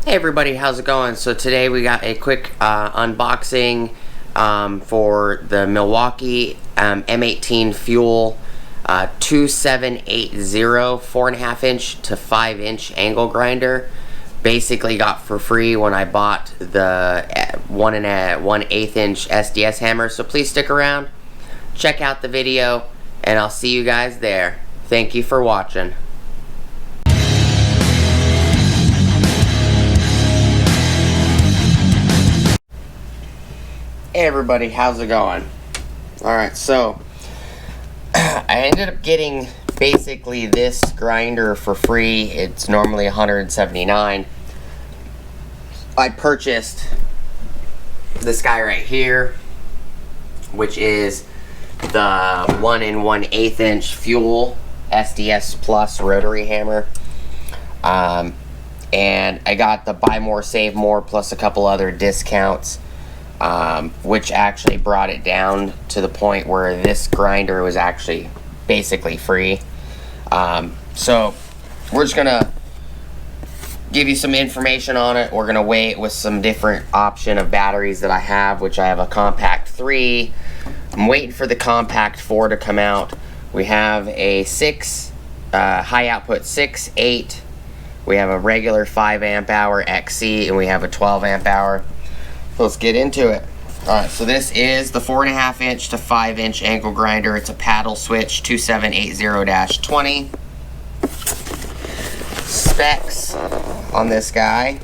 Hey everybody, how's it going? So today we got a quick unboxing for the Milwaukee M18 Fuel 2780 4.5 inch to 5 inch angle grinder. Basically got for free when I bought the 1/8 inch SDS hammer. So please stick around, check out the video, and I'll see you guys there. Thank you for watching. Hey everybody, how's it going? Alright, so I ended up getting basically this grinder for free. It's normally $179. I purchased this guy right here, which is the 1 1/8 inch Fuel SDS Plus rotary hammer. And I got the buy more, save more, plus a couple other discounts. Which actually brought it down to the point where this grinder was actually basically free. So we're just gonna give you some information on it. We're gonna weigh it with some different option of batteries that I have, which I have a compact 3. I'm waiting for the compact 4 to come out. We have a 6 high output 6, 8. We have a regular 5 amp hour XC, and we have a 12 amp hour. Let's get into it. Alright, so this is the 4.5 inch to 5 inch angle grinder. It's a paddle switch 2780-20. Specs on this guy.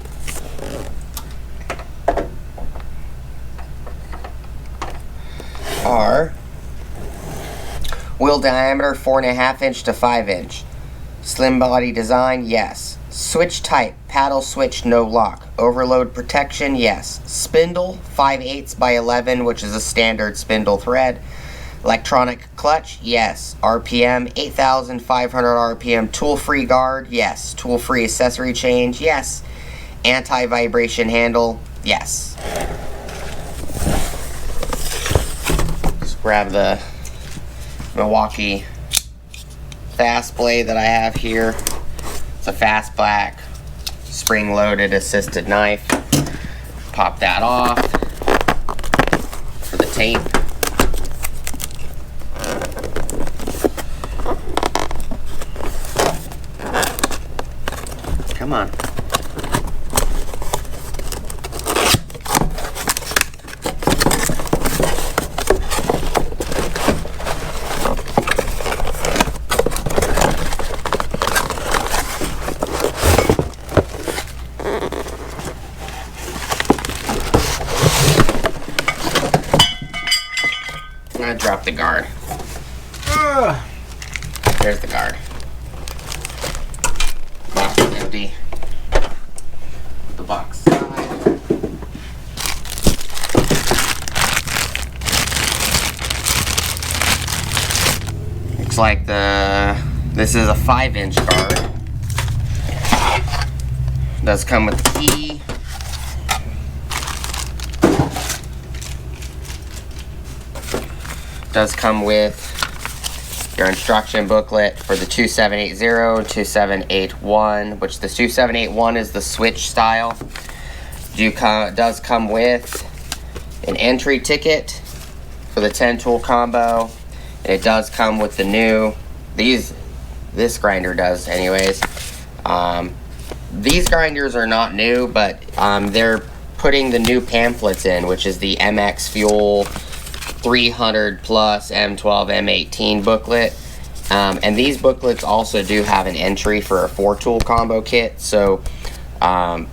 Are wheel diameter 4.5 inch to 5 inch. Slim body design, yes. Switch type, paddle switch, no lock. Overload protection, yes. Spindle, 5/8 by 11, which is a standard spindle thread. Electronic clutch, yes. RPM, 8,500 RPM. Tool-free guard, yes. Tool-free accessory change, yes. Anti-vibration handle, yes. Just grab the Milwaukee fast blade that I have here. It's a fast black spring-loaded assisted knife. Pop that off for the tape. Come on. I'm gonna drop the guard. There's the guard. Box is empty. The box side. Looks like this is a 5 inch guard. Does come with the key. Does come with your instruction booklet for the 2780 and 2781, which the 2781 is the switch style. Does come with an entry ticket for the 10 tool combo, and it does come with the new, this grinder does anyways. These grinders are not new, but they're putting the new pamphlets in, which is the MX Fuel 300 plus M12 M18 booklet, and these booklets also do have an entry for a 4 tool combo kit. So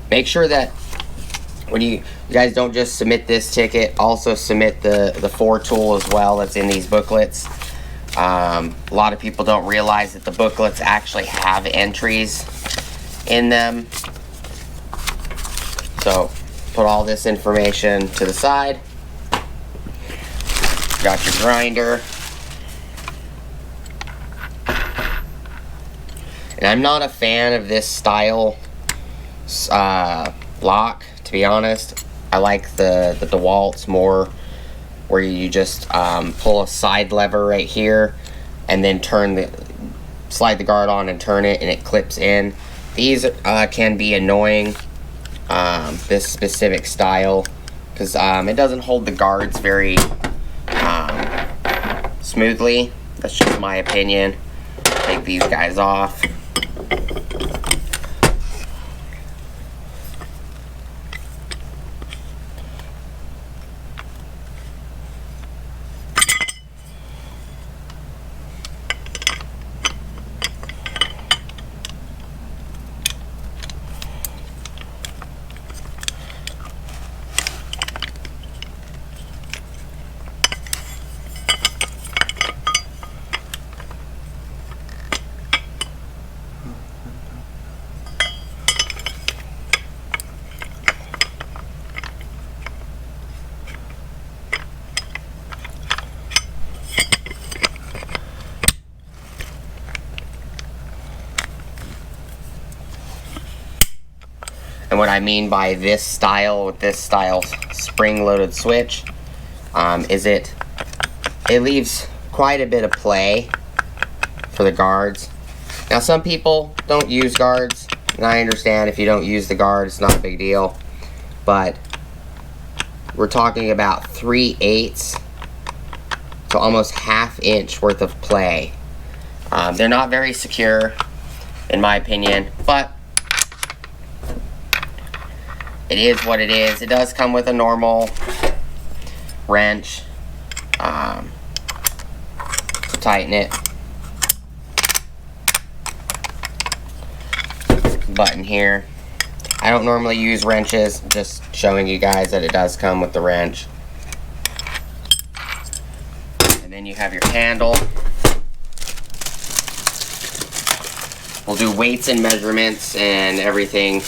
make sure that when you guys don't just submit this ticket, also submit the 4 tool as well that's in these booklets. A lot of people don't realize that the booklets actually have entries in them. So put all this information to the side. Got your grinder. And I'm not a fan of this style lock, to be honest. I like the DeWalt's more, where you just pull a side lever right here and then slide the guard on and turn it, and it clips in. These can be annoying this specific style, because it doesn't hold the guards very smoothly. That's just my opinion. Take these guys off. And what I mean by this style, with this style spring-loaded switch, is it leaves quite a bit of play for the guards. Now, some people don't use guards, and I understand if you don't use the guard, it's not a big deal. But we're talking about 3/8 to almost ½ inch worth of play. They're not very secure, in my opinion, but it is what it is. It does come with a normal wrench to tighten it. Button here. I don't normally use wrenches, just showing you guys that it does come with the wrench. And then you have your handle. We'll do weights and measurements and everything.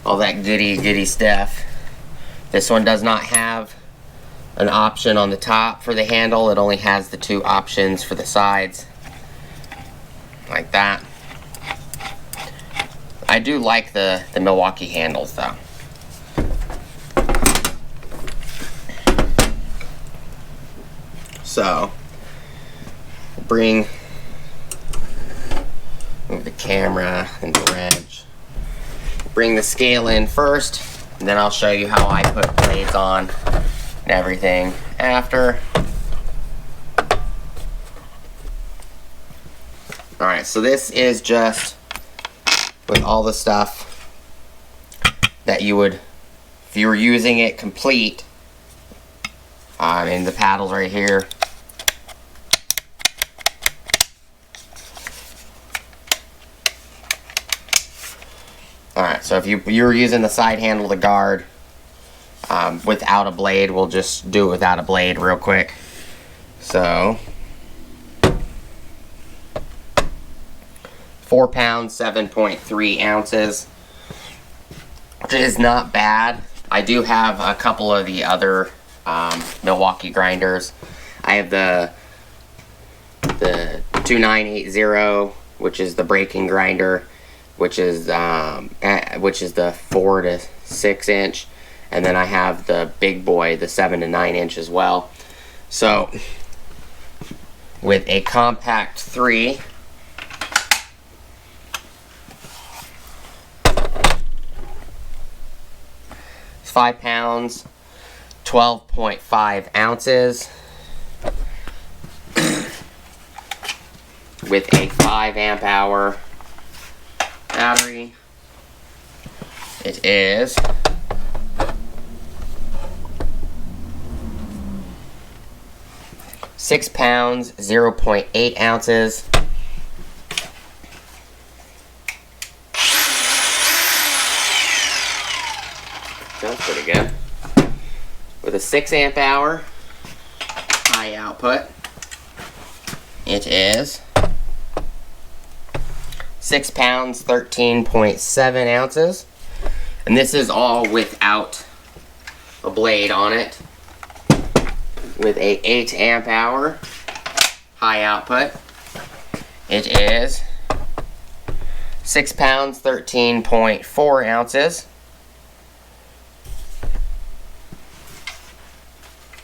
All that goody stuff. This one does not have an option on the top for the handle. It only has the 2 options for the sides. Like that. I do like the Milwaukee handles though. So, move the camera and the wrench. Bring the scale in first, and then I'll show you how I put blades on and everything after. Alright, so this is just with all the stuff that you would, if you were using it complete, in the paddles right here. Alright, so if you were using the side handle to guard without a blade, we'll just do it without a blade real quick. So, 4 pounds, 7.3 ounces, which is not bad. I do have a couple of the other Milwaukee grinders. I have the 2980, which is the breaking grinder, which is the 4 to 6 inch, and then I have the big boy, the 7 to 9 inch as well. So with a compact 3, it's 5 pounds, 12.5 ounces, with a 5 amp hour battery. It is 6 pounds, 0.8 ounces. That's pretty good. With a 6 amp hour high output, it is 6 pounds, 13.7 ounces. And this is all without a blade on it. With a 8 amp hour high output, it is 6 pounds, 13.4 ounces.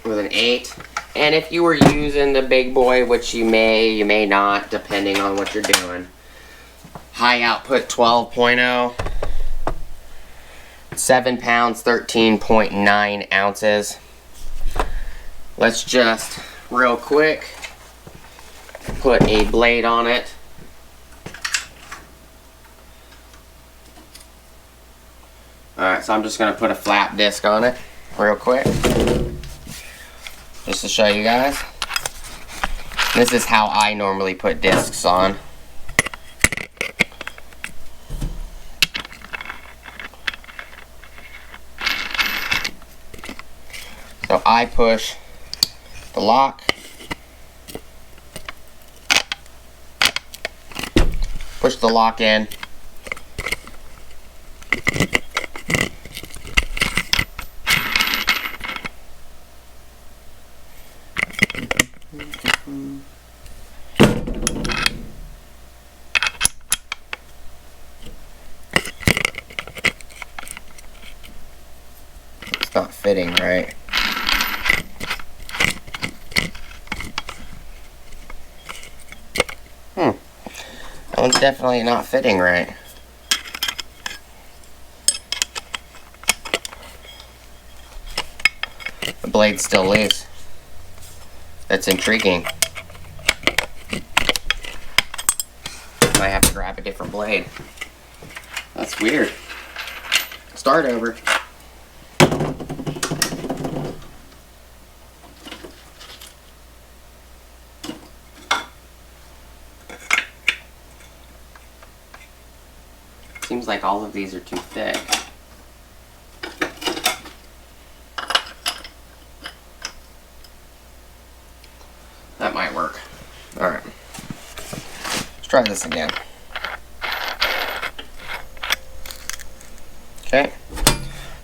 With an 8. And if you were using the big boy, which you may not, depending on what you're doing, high output 12.0, 7 pounds, 13.9 ounces. Let's just, real quick, put a blade on it. Alright, so I'm just going to put a flat disc on it, real quick. Just to show you guys. This is how I normally put discs on. So I push the lock, push the lock in, it's not fitting right. That one's definitely not fitting right. The blade's still loose. That's intriguing. Might have to grab a different blade. That's weird. Start over. Seems like all of these are too thick. That might work. Alright. Let's try this again. Okay.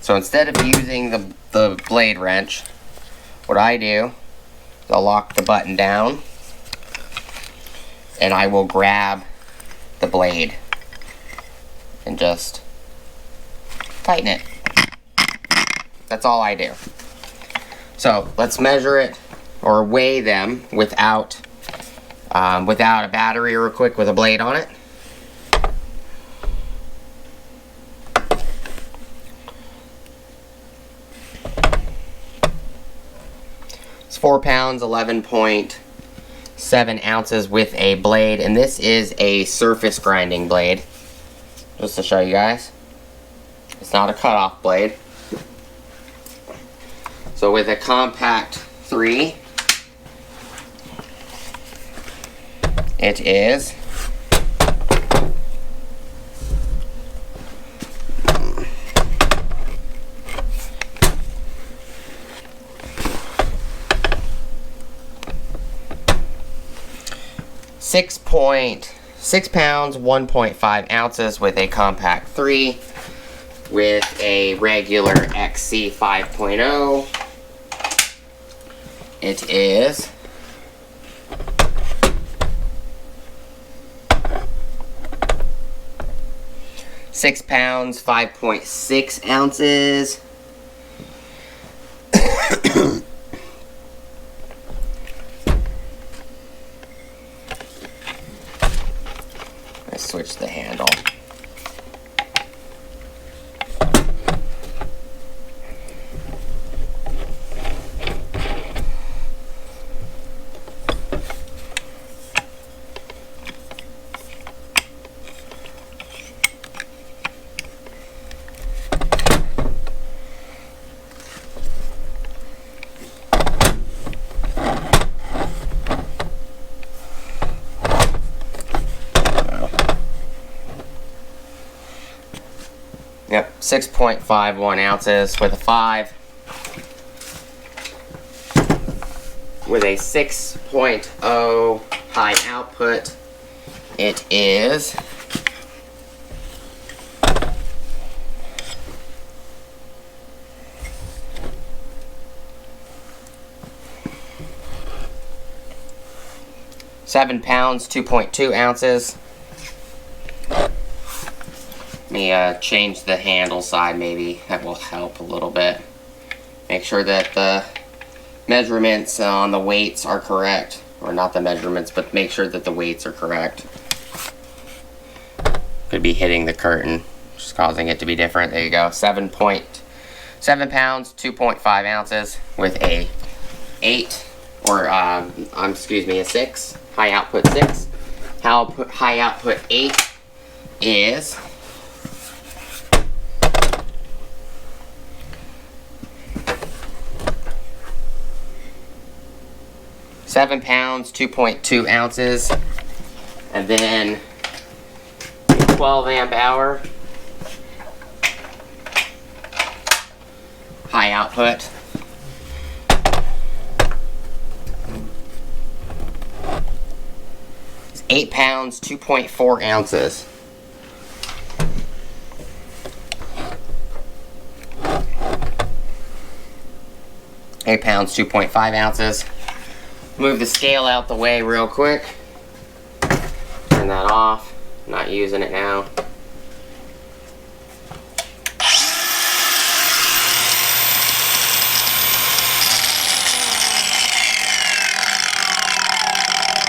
So instead of using the blade wrench, what I do is I'll lock the button down and I will grab the blade and just tighten it. That's all I do. So let's measure it or weigh them without a battery real quick with a blade on it. It's 4 pounds, 11.7 ounces with a blade, and this is a surface grinding blade. Just to show you guys, it's not a cutoff blade. So with a compact 3, it is 6 pounds, 1.5 ounces with a compact 3 with a regular XC 5.0. It is 6 pounds, 5.6 ounces. Let's switch the handle. Yep, 6.51 ounces with a 5. With a 6.0 high output, it is 7 pounds, 2.2 ounces. Let me change the handle side, maybe that will help a little bit. Make sure that the measurements on the weights are correct, or not the measurements, but make sure that the weights are correct. Could be hitting the curtain. which is causing it to be different. There you go, 7 pounds, 2.5 ounces with a 8, or excuse me, a 6, high output 6. High output 8 is 7 pounds, 2.2 ounces, and then 12 amp hour high output. It's 8 pounds, 2.4 ounces. Eight pounds, 2.5 ounces. Move the scale out the way real quick. Turn that off. Not using it now.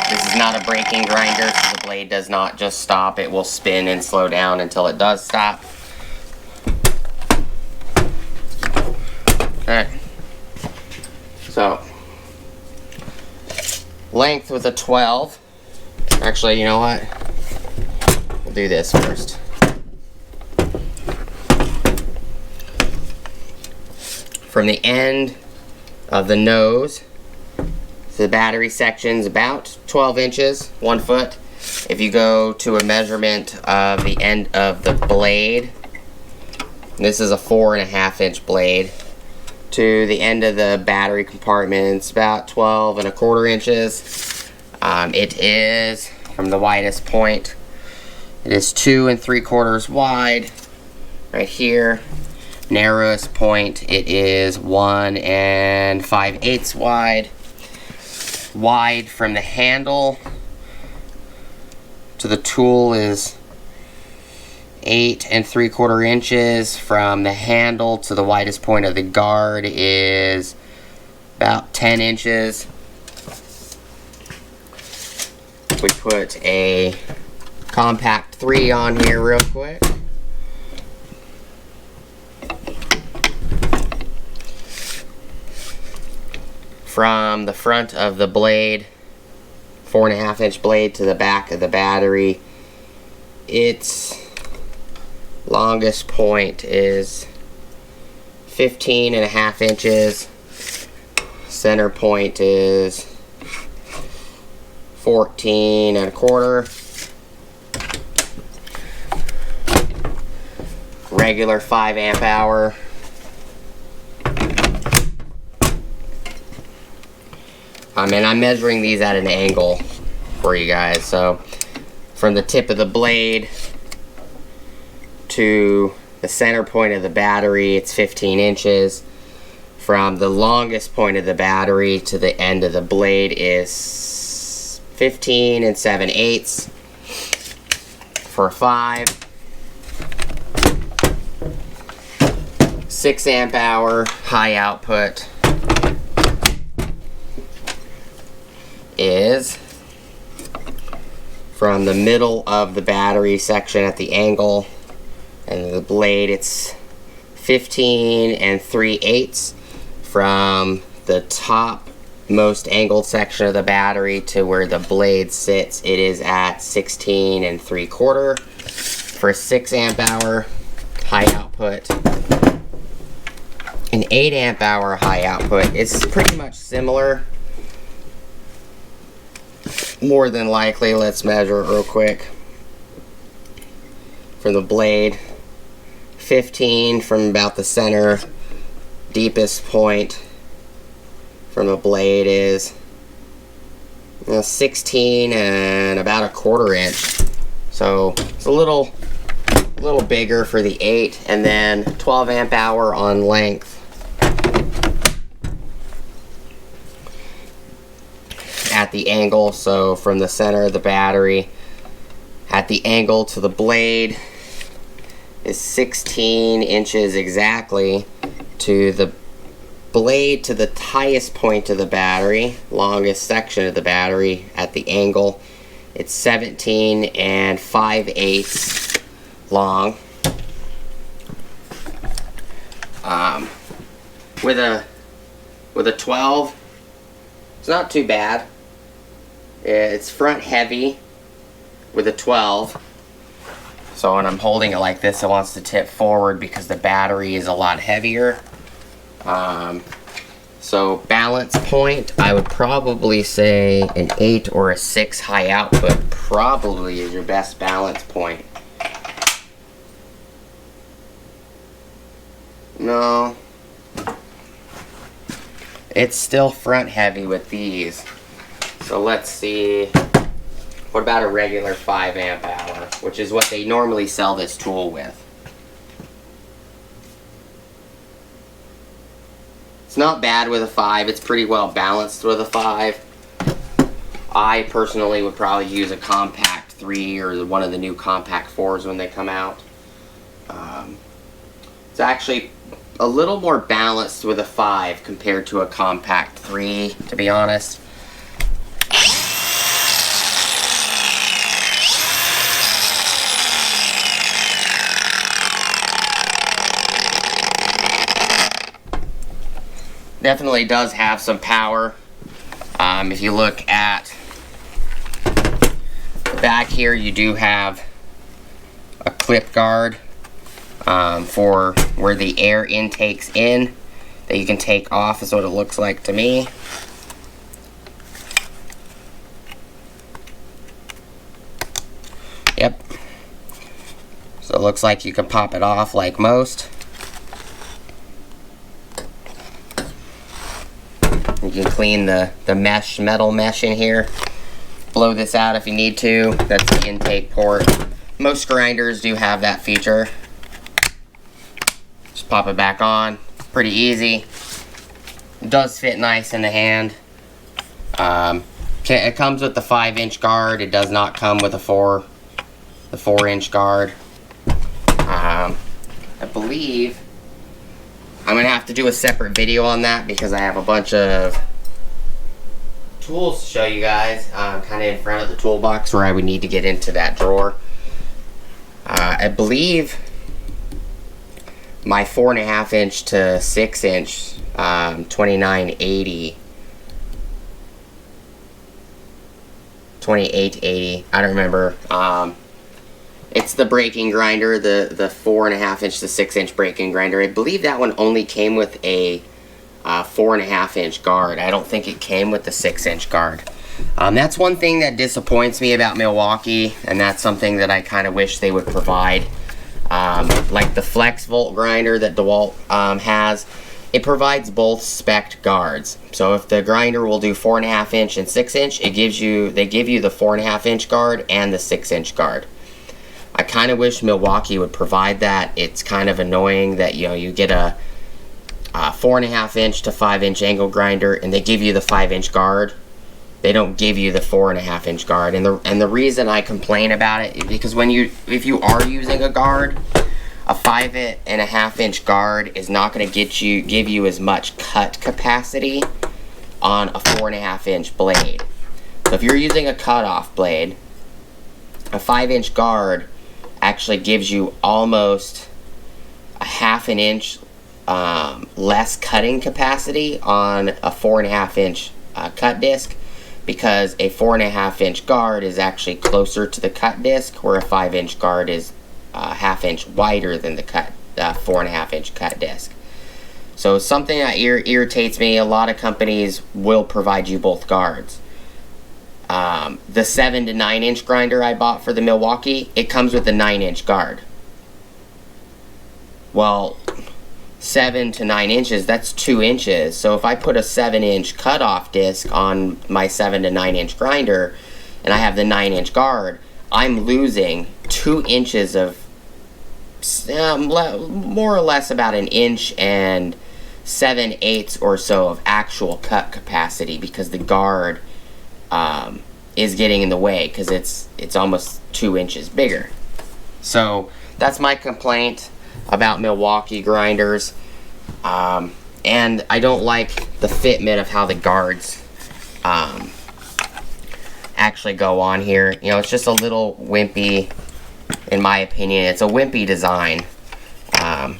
This is not a braking grinder, so the blade does not just stop. It will spin and slow down until it does stop. Alright. So, length with a 12. Actually, you know what? We'll do this first. From the end of the nose to the battery section's about 12 inches, 1 foot. If you go to a measurement of the end of the blade, this is a 4.5 inch blade, to the end of the battery compartment, it's about 12.25 inches. It is, from the widest point, it is 2 3/4 wide right here. Narrowest point, it is 1 5/8 wide. Wide from the handle to the tool is 8 3/4 inches. From the handle to the widest point of the guard is about 10 inches. We put a compact 3 on here real quick. From the front of the blade, 4.5 inch blade, to the back of the battery, its longest point is 15.5 inches. Center point is 14.25. Regular 5 amp hour. And I'm measuring these at an angle for you guys. So from the tip of the blade to the center point of the battery, it's 15 inches. From the longest point of the battery to the end of the blade is 15 7/8 for 5. 6 amp hour high output is from the middle of the battery section at the angle and the blade, it's 15 3/8. From the top most angled section of the battery to where the blade sits, it is at 16 3/4 for 6 amp hour high output. An 8 amp hour high output, it's pretty much similar. More than likely, let's measure it real quick. From the blade, 15 from about the center. Deepest point from the blade is 16 and about 1/4 inch. So it's a little bigger for the 8, and then 12 amp hour on length. At the angle, so from the center of the battery at the angle to the blade is 16 inches exactly. To the blade to the highest point of the battery, longest section of the battery at the angle, it's 17 5/8 long. With a 12, it's not too bad. It's front heavy with a 12. So when I'm holding it like this, it wants to tip forward because the battery is a lot heavier. So balance point, I would probably say an 8 or a 6 high output probably is your best balance point. No. It's still front heavy with these. So let's see. What about a regular 5 amp hour, which is what they normally sell this tool with. It's not bad with a 5. It's pretty well balanced with a 5. I personally would probably use a compact 3 or one of the new compact 4s when they come out. It's actually a little more balanced with a 5 compared to a compact 3, to be honest. Definitely does have some power. If you look at the back here, you do have a clip guard for where the air intake's in that you can take off, is what it looks like to me. Yep. So it looks like you can pop it off like most. You can clean the mesh, metal mesh in here. Blow this out if you need to. That's the intake port. Most grinders do have that feature. Just pop it back on. Pretty easy. It does fit nice in the hand. It comes with the 5-inch guard. It does not come with the 4-inch guard. I believe I'm going to have to do a separate video on that because I have a bunch of tools to show you guys kind of in front of the toolbox where I would need to get into that drawer. I believe my 4.5-inch to 6-inch 2980, 2880, I don't remember. It's the braking grinder, the 4.5-inch to 6-inch braking grinder. I believe that one only came with a 4.5-inch guard. I don't think it came with the 6-inch guard. That's one thing that disappoints me about Milwaukee, and that's something that I kind of wish they would provide. Like the Flex Volt grinder that DeWalt has, it provides both spec'd guards. So if the grinder will do 4.5-inch and 6-inch, they give you the 4.5-inch guard and the 6-inch guard. I kind of wish Milwaukee would provide that. It's kind of annoying that you get a 4.5-inch to 5-inch angle grinder and they give you the 5-inch guard. They don't give you the 4.5-inch guard. And the reason I complain about it is because if you are using a guard, a 5.5-inch guard is not going to give you as much cut capacity on a 4.5-inch blade. So if you're using a cutoff blade, a 5-inch guard actually gives you almost a 1/2 inch less cutting capacity on a 4.5-inch cut disc, because a 4.5-inch guard is actually closer to the cut disc, where a 5-inch guard is a 1/2 inch wider than the 4.5-inch cut disc. So something that irritates me, a lot of companies will provide you both guards. The 7 to 9-inch grinder I bought for the Milwaukee, it comes with a 9-inch guard. Well, 7 to 9 inches, that's 2 inches. So if I put a 7-inch cutoff disc on my 7 to 9-inch grinder and I have the 9-inch guard, I'm losing 2 inches of more or less about 1 inch and 7/8 or so of actual cut capacity, because the guard is getting in the way because it's almost 2 inches bigger. So that's my complaint about Milwaukee grinders, and I don't like the fitment of how the guards actually go on here. It's just a little wimpy, in my opinion. It's a wimpy design. But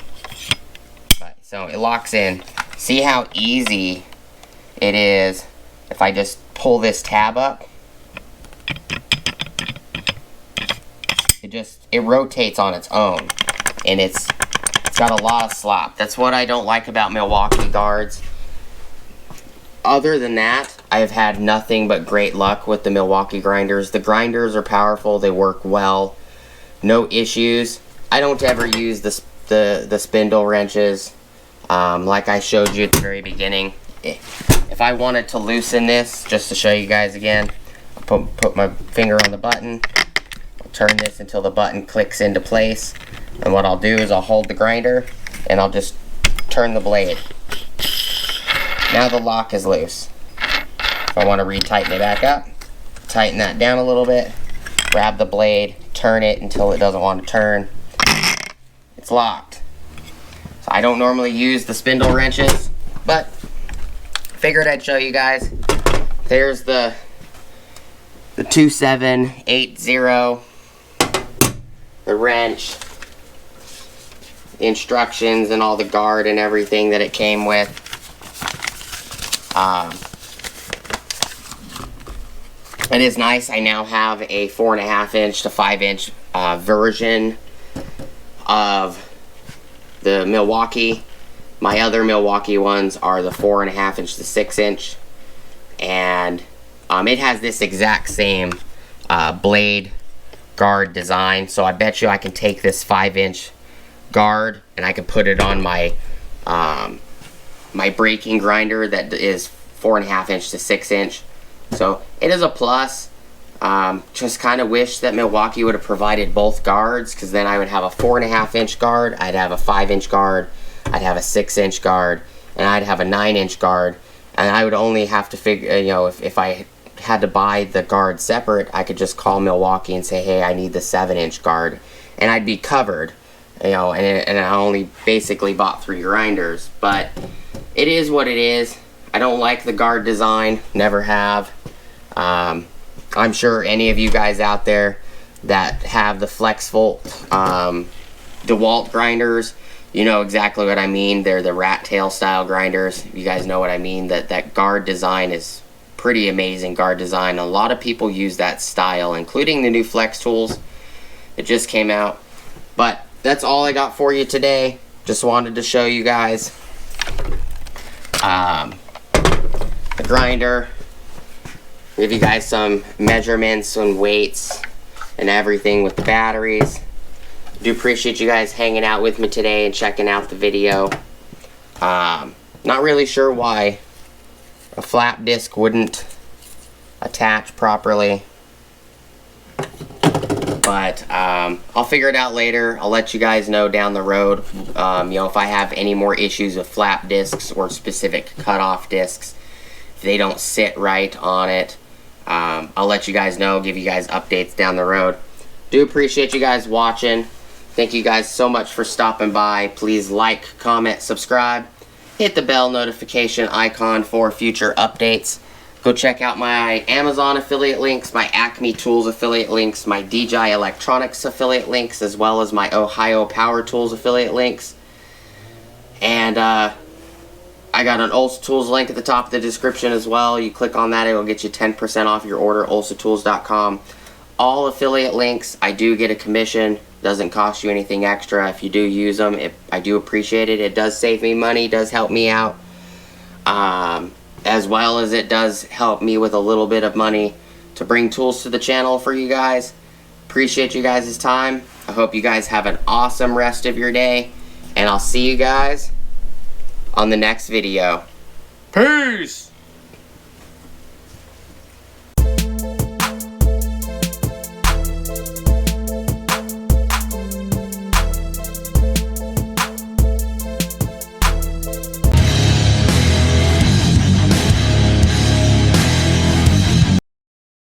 So it locks in. See how easy it is if I just pull this tab up? It rotates on its own, and it's got a lot of slop. That's what I don't like about Milwaukee guards. Other than that, I've had nothing but great luck with the Milwaukee grinders. The grinders are powerful, they work well, no issues. I don't ever use the spindle wrenches. Like I showed you at the very beginning. If I wanted to loosen this, just to show you guys again, I'll put my finger on the button, I'll turn this until the button clicks into place, and what I'll do is I'll hold the grinder and I'll just turn the blade. Now the lock is loose. If I want to retighten it back up, tighten that down a little bit, grab the blade, turn it until it doesn't want to turn. It's locked. So I don't normally use the spindle wrenches, but figured I'd show you guys. There's the 2780, the wrench, the instructions, and all the guard and everything that it came with. It is nice. I now have a 4.5 inch to 5 inch version of the Milwaukee. My other Milwaukee ones are the 4.5 inch to 6 inch, and it has this exact same blade guard design. So I bet you I can take this 5 inch guard and I can put it on my my braking grinder that is 4.5 inch to 6 inch. So it is a plus. Just kind of wish that Milwaukee would have provided both guards, because then I would have a 4.5 inch guard, I'd have a 5 inch guard, I'd have a 6 inch guard, and I'd have a 9 inch guard, and I would only have to figure, you know, if I had to buy the guard separate, I could just call Milwaukee and say, hey, I need the 7 inch guard, and I'd be covered, you know, and I only basically bought 3 grinders. But it is what it is. I don't like the guard design, never have. I'm sure any of you guys out there that have the FlexVolt DeWalt grinders, you know exactly what I mean. They're the rat tail style grinders. You guys know what I mean. That guard design is pretty amazing guard design. A lot of people use that style, including the new Flex tools that just came out. But that's all I got for you today. Just wanted to show you guys the grinder, give you guys some measurements and weights and everything with the batteries. Do appreciate you guys hanging out with me today and checking out the video. Not really sure why a flap disc wouldn't attach properly, but I'll figure it out later. I'll let you guys know down the road, you know, if I have any more issues with flap discs or specific cutoff discs, if they don't sit right on it. I'll let you guys know, give you guys updates down the road. Do appreciate you guys watching. Thank you guys so much for stopping by. Please like, comment, subscribe. Hit the bell notification icon for future updates. Go check out my Amazon affiliate links, my Acme Tools affiliate links, my DJI Electronics affiliate links, as well as my Ohio Power Tools affiliate links. And I got an Ulsa Tools link at the top of the description as well. You click on that, it will get you 10% off your order, ulsatools.com. All affiliate links, I do get a commission. Doesn't cost you anything extra if you do use them. I do appreciate it. It does save me money, does help me out. As well as it does help me with a little bit of money to bring tools to the channel for you guys. Appreciate you guys' time. I hope you guys have an awesome rest of your day. And I'll see you guys on the next video. Peace!